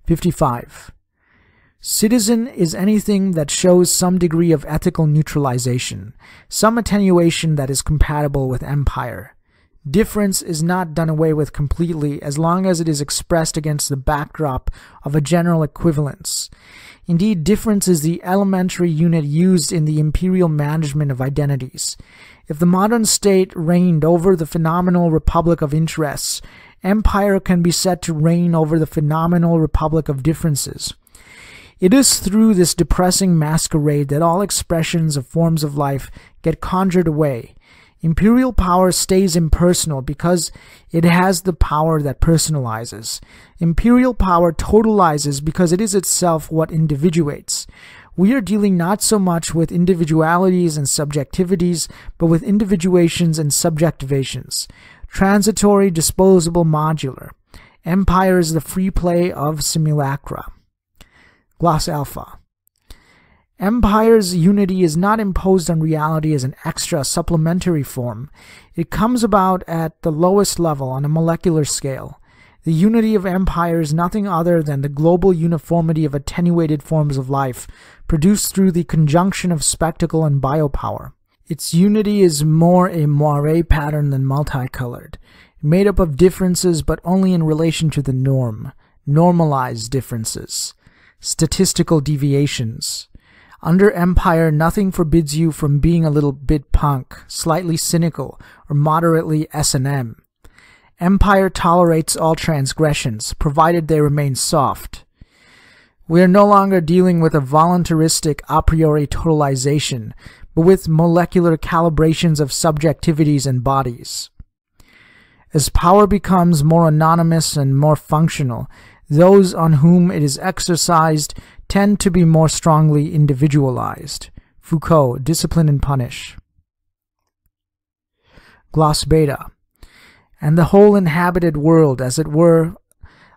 55. Citizen is anything that shows some degree of ethical neutralization, some attenuation that is compatible with empire. Difference is not done away with completely as long as it is expressed against the backdrop of a general equivalence. Indeed, difference is the elementary unit used in the imperial management of identities. If the modern state reigned over the phenomenal republic of interests, empire can be said to reign over the phenomenal republic of differences. It is through this depressing masquerade that all expressions of forms of life get conjured away. Imperial power stays impersonal because it has the power that personalizes. Imperial power totalizes because it is itself what individuates. We are dealing not so much with individualities and subjectivities, but with individuations and subjectivations. Transitory, disposable, modular. Empire is the free play of simulacra. Gloss Alpha. Empire's unity is not imposed on reality as an extra, supplementary form. It comes about at the lowest level on a molecular scale. The unity of empire is nothing other than the global uniformity of attenuated forms of life, produced through the conjunction of spectacle and biopower. Its unity is more a moire pattern than multicolored, made up of differences but only in relation to the norm, normalized differences, statistical deviations. Under empire, nothing forbids you from being a little bit punk, slightly cynical, or moderately S&M. Empire tolerates all transgressions, provided they remain soft. We are no longer dealing with a voluntaristic a priori totalization, but with molecular calibrations of subjectivities and bodies. As power becomes more anonymous and more functional, those on whom it is exercised tend to be more strongly individualized. Foucault, Discipline and Punish. Gloss Beta. And the whole inhabited world, as it were,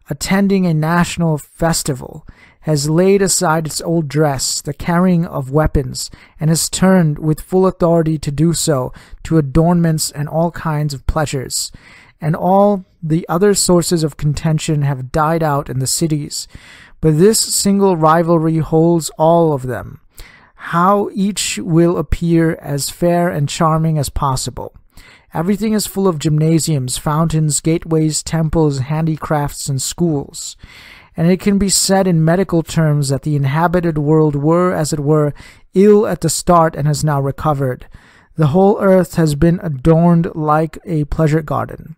attending a national festival, has laid aside its old dress, the carrying of weapons, and has turned, with full authority to do so, to adornments and all kinds of pleasures. And all the other sources of contention have died out in the cities. But this single rivalry holds all of them, how each will appear as fair and charming as possible. Everything is full of gymnasiums, fountains, gateways, temples, handicrafts, and schools. And it can be said in medical terms that the inhabited world were, as it were, ill at the start and has now recovered. The whole earth has been adorned like a pleasure garden.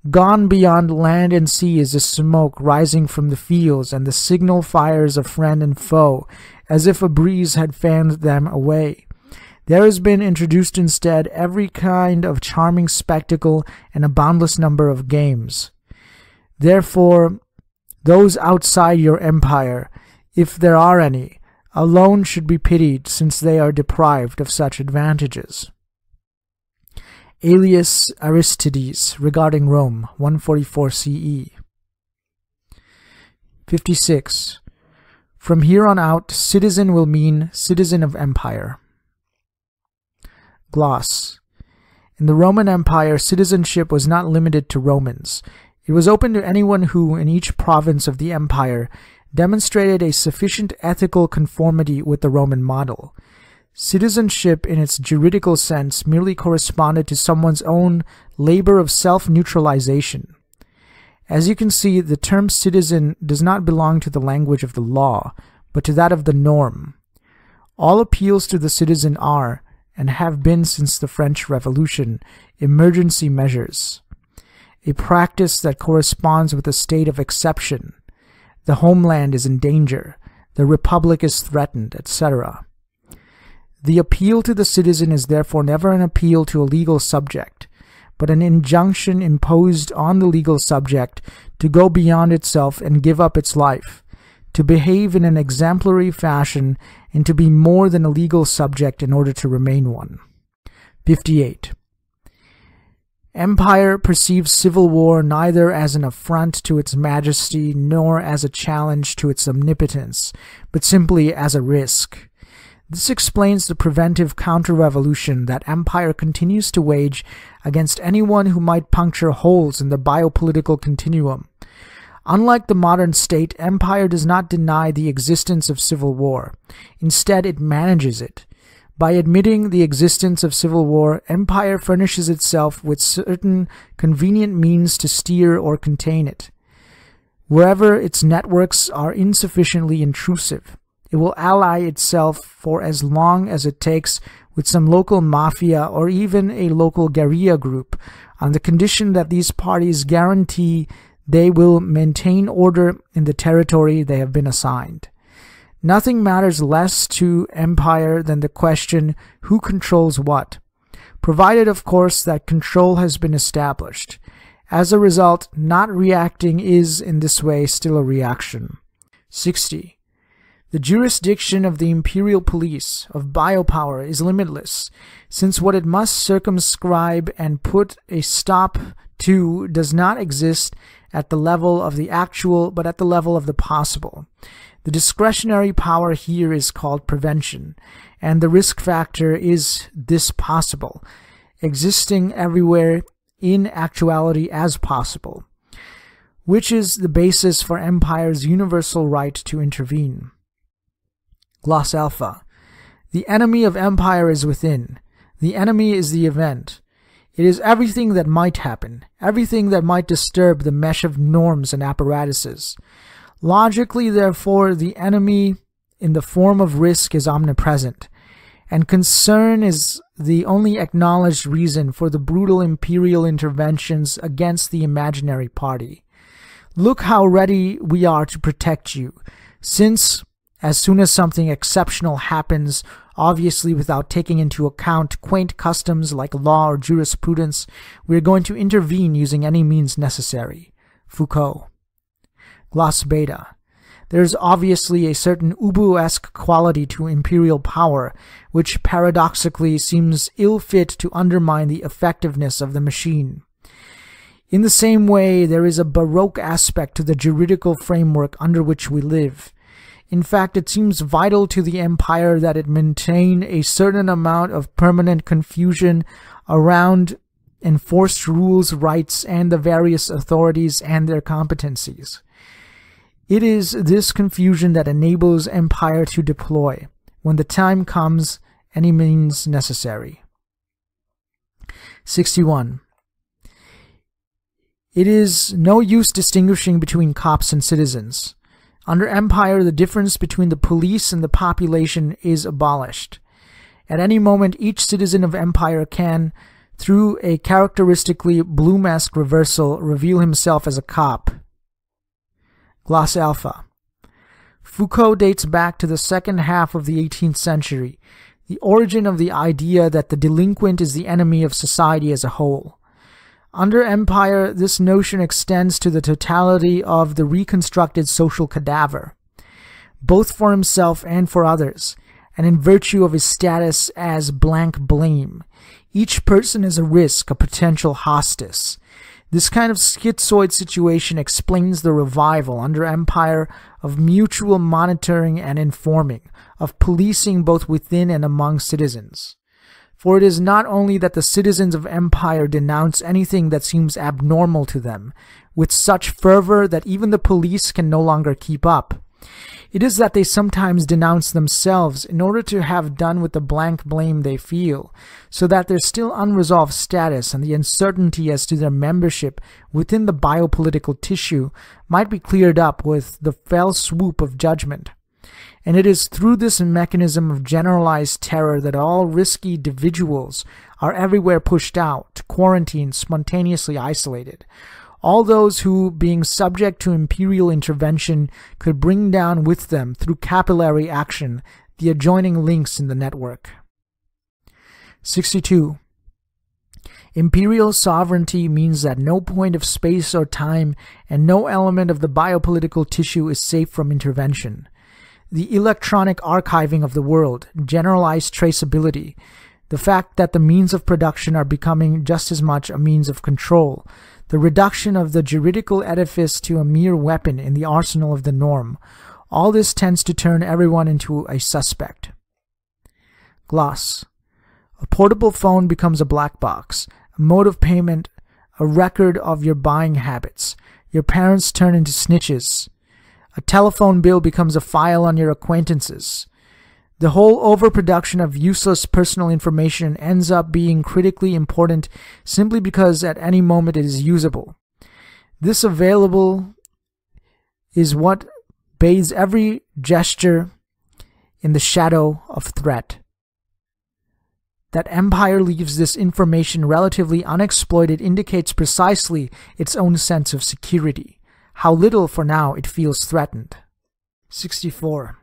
Gone beyond land and sea is the smoke rising from the fields and the signal fires of friend and foe, as if a breeze had fanned them away. There has been introduced instead every kind of charming spectacle and a boundless number of games. Therefore, those outside your empire, if there are any, alone should be pitied, since they are deprived of such advantages. Aelius Aristides, regarding Rome, 144 CE. 56. From here on out, citizen will mean citizen of empire. Gloss. In the Roman Empire, citizenship was not limited to Romans. It was open to anyone who, in each province of the empire, demonstrated a sufficient ethical conformity with the Roman model. Citizenship, in its juridical sense, merely corresponded to someone's own labor of self-neutralization. As you can see, the term citizen does not belong to the language of the law, but to that of the norm. All appeals to the citizen are, and have been since the French Revolution, emergency measures, a practice that corresponds with a state of exception. The homeland is in danger, the republic is threatened, etc. The appeal to the citizen is therefore never an appeal to a legal subject, but an injunction imposed on the legal subject to go beyond itself and give up its life, to behave in an exemplary fashion, and to be more than a legal subject in order to remain one. 58. Empire perceives civil war neither as an affront to its majesty nor as a challenge to its omnipotence, but simply as a risk. This explains the preventive counter-revolution that empire continues to wage against anyone who might puncture holes in the biopolitical continuum. Unlike the modern state, empire does not deny the existence of civil war. Instead, it manages it. By admitting the existence of civil war, empire furnishes itself with certain convenient means to steer or contain it. Wherever its networks are insufficiently intrusive, it will ally itself for as long as it takes with some local mafia or even a local guerrilla group, on the condition that these parties guarantee they will maintain order in the territory they have been assigned. Nothing matters less to empire than the question who controls what, provided of course that control has been established. As a result, not reacting is in this way still a reaction. 60. The jurisdiction of the imperial police, of biopower, is limitless, since what it must circumscribe and put a stop to does not exist at the level of the actual, but at the level of the possible. The discretionary power here is called prevention, and the risk factor is this possible, existing everywhere in actuality as possible, which is the basis for empire's universal right to intervene. Gloss alpha. The enemy of empire is within. The enemy is the event. It is everything that might happen, everything that might disturb the mesh of norms and apparatuses. Logically, therefore, the enemy in the form of risk is omnipresent, and concern is the only acknowledged reason for the brutal imperial interventions against the imaginary party. Look how ready we are to protect you, since as soon as something exceptional happens, obviously without taking into account quaint customs like law or jurisprudence, we are going to intervene using any means necessary. Foucault. Gloss beta. There is obviously a certain Ubu-esque quality to imperial power, which paradoxically seems ill-fit to undermine the effectiveness of the machine. In the same way, there is a Baroque aspect to the juridical framework under which we live. In fact, it seems vital to the empire that it maintain a certain amount of permanent confusion around enforced rules, rights, and the various authorities and their competencies. It is this confusion that enables empire to deploy, when the time comes, any means necessary. 61. It is no use distinguishing between cops and citizens. Under empire, the difference between the police and the population is abolished. At any moment, each citizen of empire can, through a characteristically Bloom-esque reversal, reveal himself as a cop. Gloss alpha. Foucault dates back to the second half of the 18th century, the origin of the idea that the delinquent is the enemy of society as a whole. Under empire, this notion extends to the totality of the reconstructed social cadaver, both for himself and for others, and in virtue of his status as blank blame. Each person is a risk, a potential hostis. This kind of schizoid situation explains the revival under empire of mutual monitoring and informing, of policing both within and among citizens. For it is not only that the citizens of empire denounce anything that seems abnormal to them, with such fervor that even the police can no longer keep up. It is that they sometimes denounce themselves in order to have done with the blank blame they feel, so that their still unresolved status and the uncertainty as to their membership within the biopolitical tissue might be cleared up with the fell swoop of judgment. And it is through this mechanism of generalized terror that all risky individuals are everywhere pushed out, quarantined, spontaneously isolated. All those who, being subject to imperial intervention, could bring down with them, through capillary action, the adjoining links in the network. 62. Imperial sovereignty means that no point of space or time and no element of the biopolitical tissue is safe from intervention. The electronic archiving of the world, generalized traceability, the fact that the means of production are becoming just as much a means of control, the reduction of the juridical edifice to a mere weapon in the arsenal of the norm, all this tends to turn everyone into a suspect. Gloss. A portable phone becomes a black box, a mode of payment, a record of your buying habits. Your parents turn into snitches. A telephone bill becomes a file on your acquaintances. The whole overproduction of useless personal information ends up being critically important simply because at any moment it is usable. This available is what bathes every gesture in the shadow of threat. That empire leaves this information relatively unexploited indicates precisely its own sense of security, how little for now it feels threatened. 64.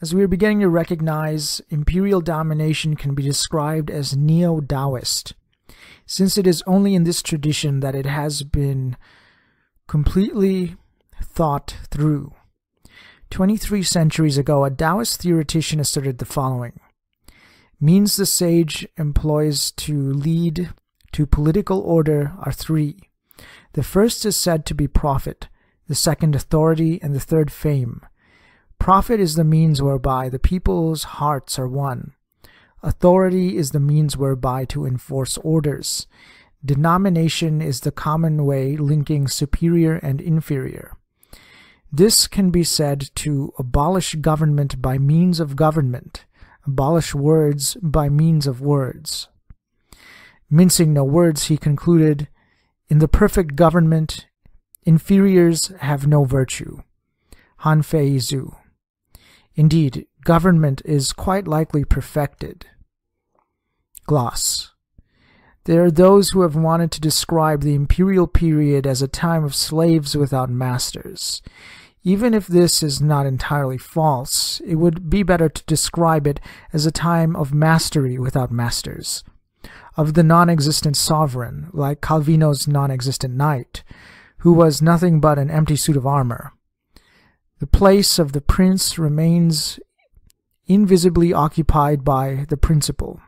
As we are beginning to recognize, imperial domination can be described as neo-Taoist, since it is only in this tradition that it has been completely thought through. 23 centuries ago, a Taoist theoretician asserted the following: means the sage employs to lead to political order are three. The first is said to be profit, the second authority, and the third fame. Profit is the means whereby the people's hearts are won. Authority is the means whereby to enforce orders. Denomination is the common way linking superior and inferior. This can be said to abolish government by means of government, abolish words by means of words. Mincing no words, he concluded, in the perfect government, inferiors have no virtue. Han Fei Zhu. Indeed, government is quite likely perfected. Gloss. There are those who have wanted to describe the imperial period as a time of slaves without masters. Even if this is not entirely false, it would be better to describe it as a time of mastery without masters, of the non-existent sovereign, like Calvino's non-existent knight, who was nothing but an empty suit of armor. The place of the prince remains invisibly occupied by the principal.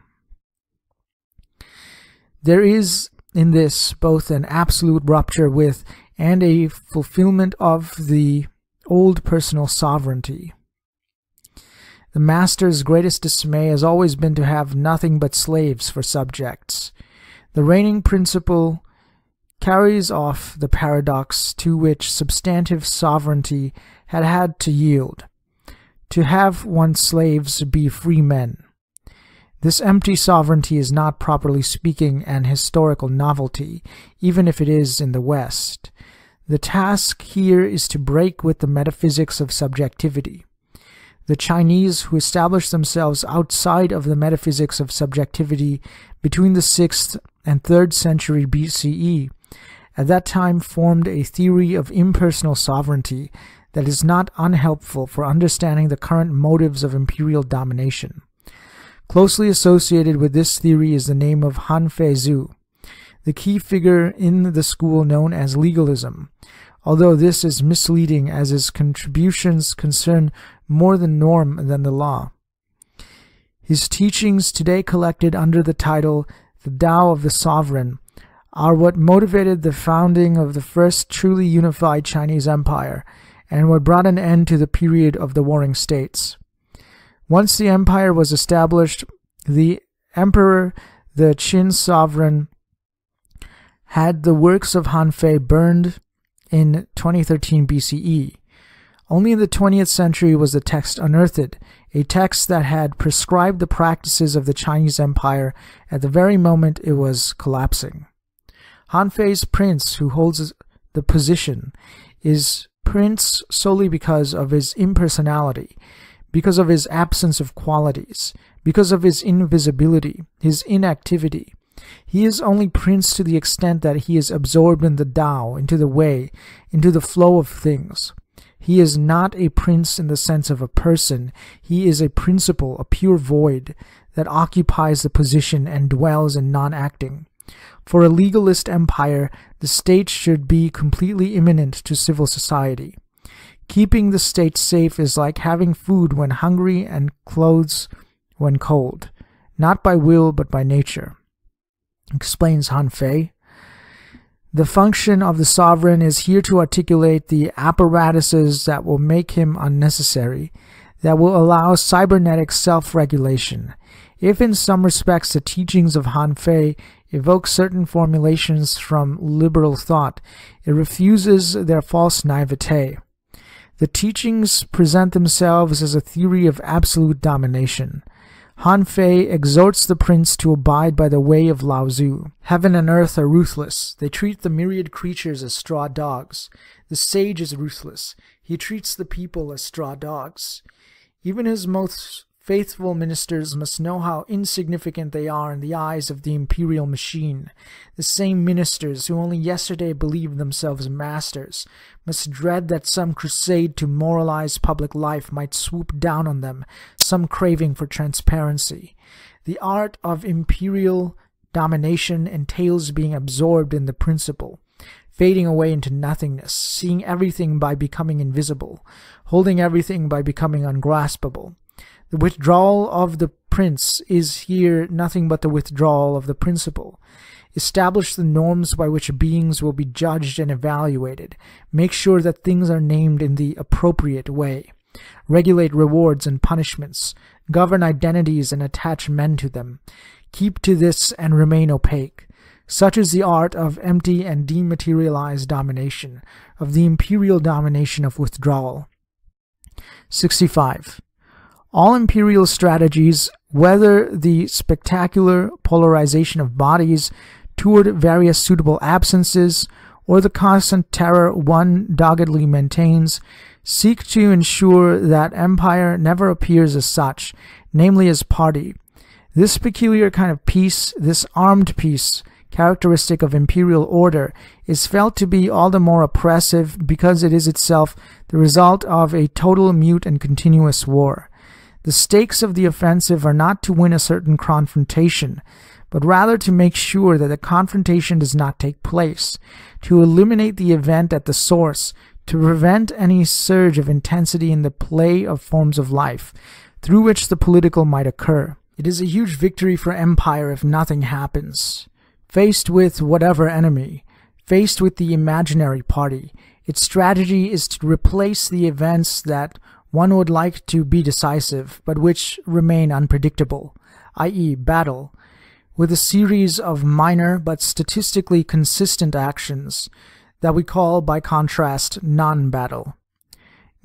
There is in this both an absolute rupture with and a fulfillment of the old personal sovereignty. The master's greatest dismay has always been to have nothing but slaves for subjects. The reigning principle carries off the paradox to which substantive sovereignty had had to yield, to have one's slaves be free men. This empty sovereignty is not, properly speaking, an historical novelty, even if it is in the West. The task here is to break with the metaphysics of subjectivity. The Chinese, who established themselves outside of the metaphysics of subjectivity between the 6th and 3rd century BCE, at that time formed a theory of impersonal sovereignty that is not unhelpful for understanding the current motives of imperial domination. Closely associated with this theory is the name of Han Fei Zhu, the key figure in the school known as legalism, although this is misleading as his contributions concern more the norm than the law. His teachings, today collected under the title The Tao of the Sovereign, are what motivated the founding of the first truly unified Chinese empire and what brought an end to the period of the warring states. Once the empire was established, the emperor, the Qin sovereign, had the works of Han Fei burned in 2013 BCE. Only in the 20th century was the text unearthed, a text that had prescribed the practices of the Chinese empire at the very moment it was collapsing. Han Fei's prince, who holds the position, is prince solely because of his impersonality, because of his absence of qualities, because of his invisibility, his inactivity. He is only prince to the extent that he is absorbed in the Tao, into the way, into the flow of things. He is not a prince in the sense of a person. He is a principle, a pure void, that occupies the position and dwells in non-acting. For a legalist empire, the state should be completely immanent to civil society. Keeping the state safe is like having food when hungry and clothes when cold, not by will but by nature. Explains Han Fei. The function of the sovereign is here to articulate the apparatuses that will make him unnecessary, that will allow cybernetic self-regulation. If in some respects the teachings of Han Fei evoke certain formulations from liberal thought, it refuses their false naivete. The teachings present themselves as a theory of absolute domination. Han Fei exhorts the prince to abide by the way of Lao Tzu. Heaven and earth are ruthless. They treat the myriad creatures as straw dogs. The sage is ruthless. He treats the people as straw dogs. Even his most faithful ministers must know how insignificant they are in the eyes of the imperial machine. The same ministers who only yesterday believed themselves masters must dread that some crusade to moralize public life might swoop down on them, some craving for transparency. The art of imperial domination entails being absorbed in the principle, fading away into nothingness, seeing everything by becoming invisible, holding everything by becoming ungraspable. The withdrawal of the prince is here nothing but the withdrawal of the principle. Establish the norms by which beings will be judged and evaluated. Make sure that things are named in the appropriate way. Regulate rewards and punishments. Govern identities and attach men to them. Keep to this and remain opaque. Such is the art of empty and dematerialized domination, of the imperial domination of withdrawal. 65. All imperial strategies, whether the spectacular polarization of bodies toward various suitable absences, or the constant terror one doggedly maintains, seek to ensure that empire never appears as such, namely as party. This peculiar kind of peace, this armed peace, characteristic of imperial order, is felt to be all the more oppressive because it is itself the result of a total, mute, and continuous war. The stakes of the offensive are not to win a certain confrontation, but rather to make sure that the confrontation does not take place, to eliminate the event at the source, to prevent any surge of intensity in the play of forms of life, through which the political might occur. It is a huge victory for empire if nothing happens. Faced with whatever enemy, faced with the imaginary party, its strategy is to replace the events that one would like to be decisive, but which remain unpredictable, i.e. battle, with a series of minor but statistically consistent actions that we call, by contrast, non-battle.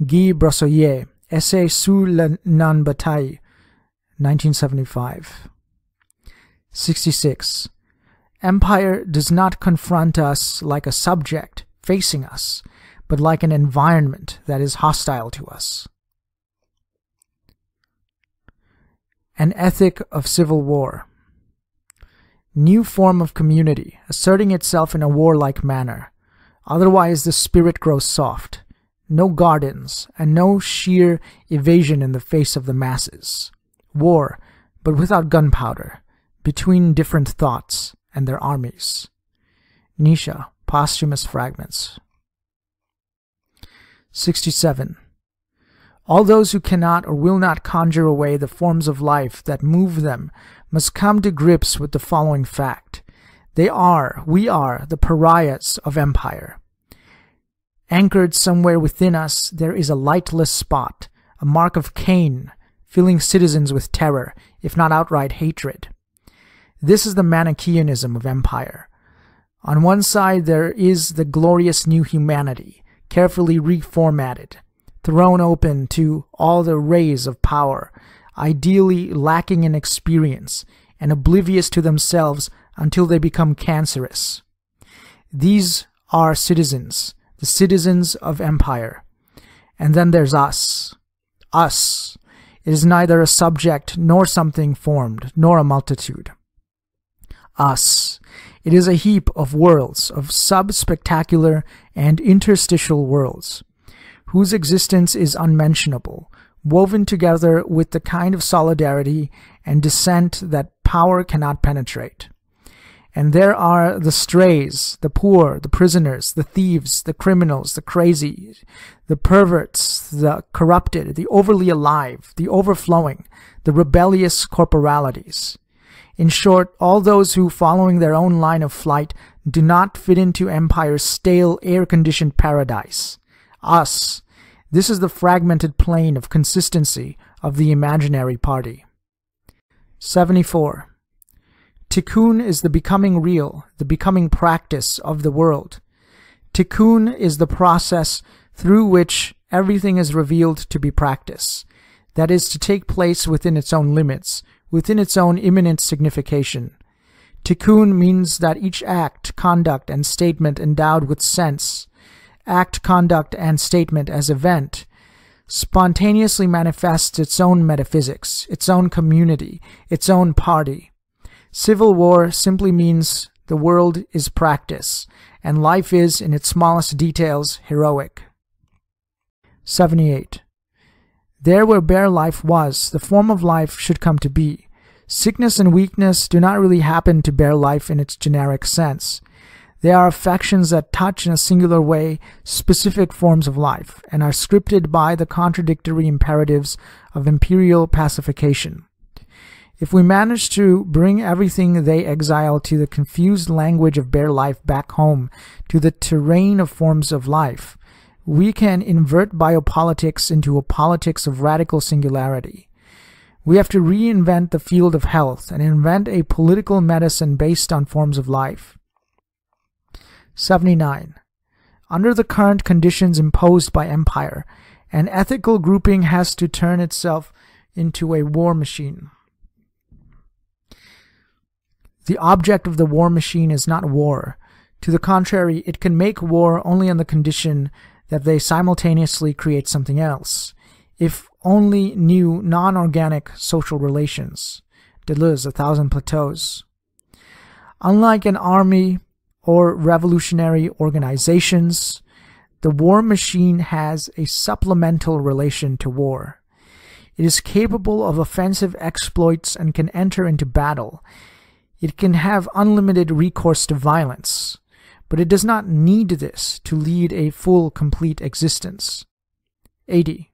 Guy Brossollet, Essai sur la non-bataille, 1975. 66. Empire does not confront us like a subject facing us, but like an environment that is hostile to us. An ethic of civil war. New form of community, asserting itself in a warlike manner. Otherwise the spirit grows soft. No gardens, and no sheer evasion in the face of the masses. War, but without gunpowder, between different thoughts and their armies. Nietzsche, Posthumous Fragments. 67. All those who cannot or will not conjure away the forms of life that move them must come to grips with the following fact. We are, the pariahs of empire. Anchored somewhere within us, there is a lightless spot, a mark of Cain, filling citizens with terror, if not outright hatred. This is the Manichaeanism of empire. On one side there is the glorious new humanity, carefully reformatted, thrown open to all the rays of power, ideally lacking in experience, and oblivious to themselves until they become cancerous. These are citizens, the citizens of empire. And then there's us. Us. It is neither a subject nor something formed, nor a multitude. Us. It is a heap of worlds, of sub-spectacular and interstitial worlds, whose existence is unmentionable, woven together with the kind of solidarity and dissent that power cannot penetrate. And there are the strays, the poor, the prisoners, the thieves, the criminals, the crazy, the perverts, the corrupted, the overly alive, the overflowing, the rebellious corporalities. In short, all those who, following their own line of flight, do not fit into empire's stale, air-conditioned paradise. Us. This is the fragmented plane of consistency of the imaginary party. 74. Tiqqun is the becoming real, the becoming practice of the world. Tiqqun is the process through which everything is revealed to be practice, that is, to take place within its own limits, within its own immanent signification. Tiqqun means that each act, conduct, and statement endowed with sense, act, conduct, and statement as event, spontaneously manifests its own metaphysics, its own community, its own party. Civil war simply means the world is practice, and life is, in its smallest details, heroic. 78. There where bare life was, the form of life should come to be. Sickness and weakness do not really happen to bare life in its generic sense. They are affections that touch in a singular way specific forms of life, and are scripted by the contradictory imperatives of imperial pacification. If we manage to bring everything they exile to the confused language of bare life back home, to the terrain of forms of life, we can invert biopolitics into a politics of radical singularity. We have to reinvent the field of health and invent a political medicine based on forms of life. 79. Under the current conditions imposed by empire, an ethical grouping has to turn itself into a war machine. The object of the war machine is not war. To the contrary, it can make war only on the condition that they simultaneously create something else, if only new non-organic social relations. Deleuze, 1,000 Plateaus. Unlike an army or revolutionary organizations, the war machine has a supplemental relation to war. It is capable of offensive exploits and can enter into battle. It can have unlimited recourse to violence, but it does not need this to lead a full, complete existence. 80.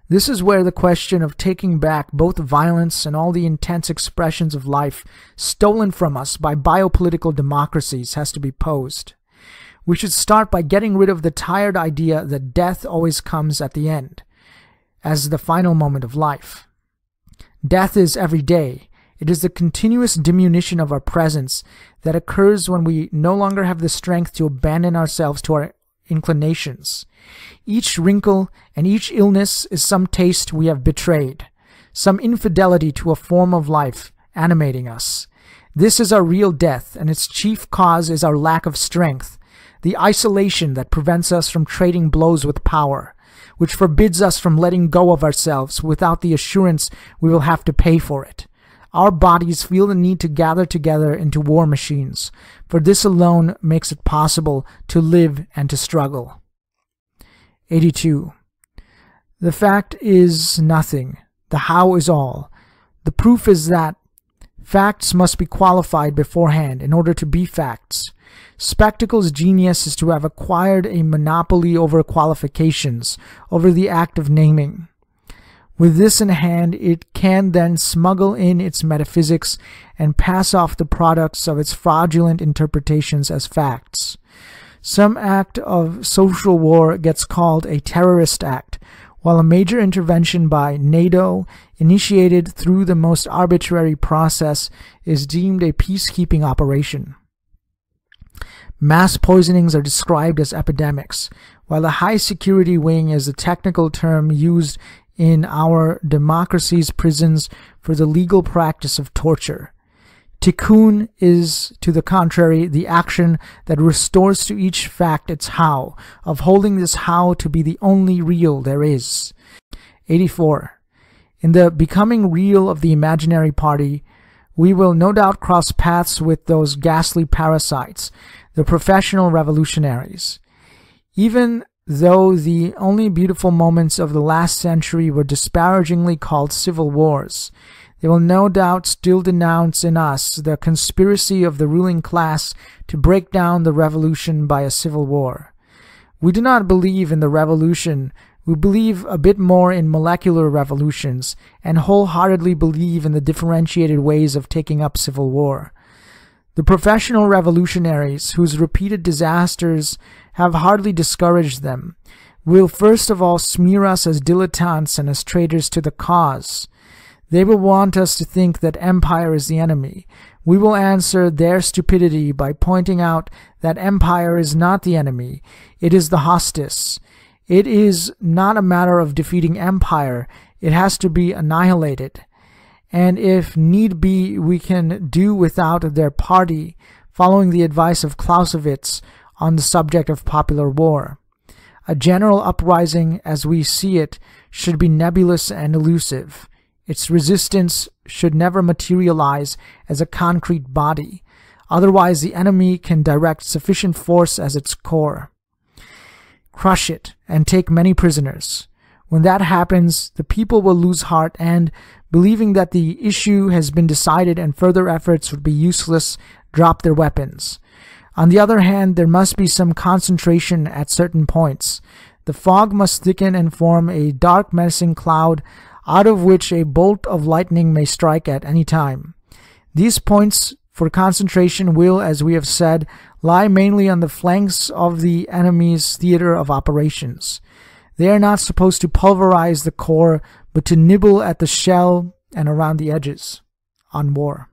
This is where the question of taking back both violence and all the intense expressions of life stolen from us by biopolitical democracies has to be posed. We should start by getting rid of the tired idea that death always comes at the end, as the final moment of life. Death is every day. It is the continuous diminution of our presence that occurs when we no longer have the strength to abandon ourselves to our inclinations. Each wrinkle and each illness is some taste we have betrayed, some infidelity to a form of life animating us. This is our real death, and its chief cause is our lack of strength, the isolation that prevents us from trading blows with power, which forbids us from letting go of ourselves without the assurance we will have to pay for it. Our bodies feel the need to gather together into war machines, for this alone makes it possible to live and to struggle. 82. The fact is nothing. The how is all. The proof is that facts must be qualified beforehand in order to be facts. Spectacle's genius is to have acquired a monopoly over qualifications, over the act of naming. With this in hand, it can then smuggle in its metaphysics and pass off the products of its fraudulent interpretations as facts. Some act of social war gets called a terrorist act, while a major intervention by NATO, initiated through the most arbitrary process, is deemed a peacekeeping operation. Mass poisonings are described as epidemics, while the high security wing is the technical term used in our democracy's prisons for the legal practice of torture. Tiqqun is, to the contrary, the action that restores to each fact its how, of holding this how to be the only real there is. 84. In the becoming real of the imaginary party, we will no doubt cross paths with those ghastly parasites, the professional revolutionaries. Even though the only beautiful moments of the last century were disparagingly called civil wars, they will no doubt still denounce in us the conspiracy of the ruling class to break down the revolution by a civil war. We do not believe in the revolution. We believe a bit more in molecular revolutions, and wholeheartedly believe in the differentiated ways of taking up civil war. The professional revolutionaries, whose repeated disasters have hardly discouraged them, will first of all smear us as dilettantes and as traitors to the cause. They will want us to think that empire is the enemy. We will answer their stupidity by pointing out that empire is not the enemy. It is the hostis. It is not a matter of defeating empire. It has to be annihilated. And if need be, we can do without their party, following the advice of Clausewitz on the subject of popular war. A general uprising, as we see it, should be nebulous and elusive. Its resistance should never materialize as a concrete body. Otherwise, the enemy can direct sufficient force as its core. Crush it and take many prisoners. When that happens, the people will lose heart and, believing that the issue has been decided and further efforts would be useless, drop their weapons. On the other hand, there must be some concentration at certain points. The fog must thicken and form a dark menacing cloud out of which a bolt of lightning may strike at any time. These points for concentration will, as we have said, lie mainly on the flanks of the enemy's theater of operations. They are not supposed to pulverize the core, but to nibble at the shell and around the edges. On war.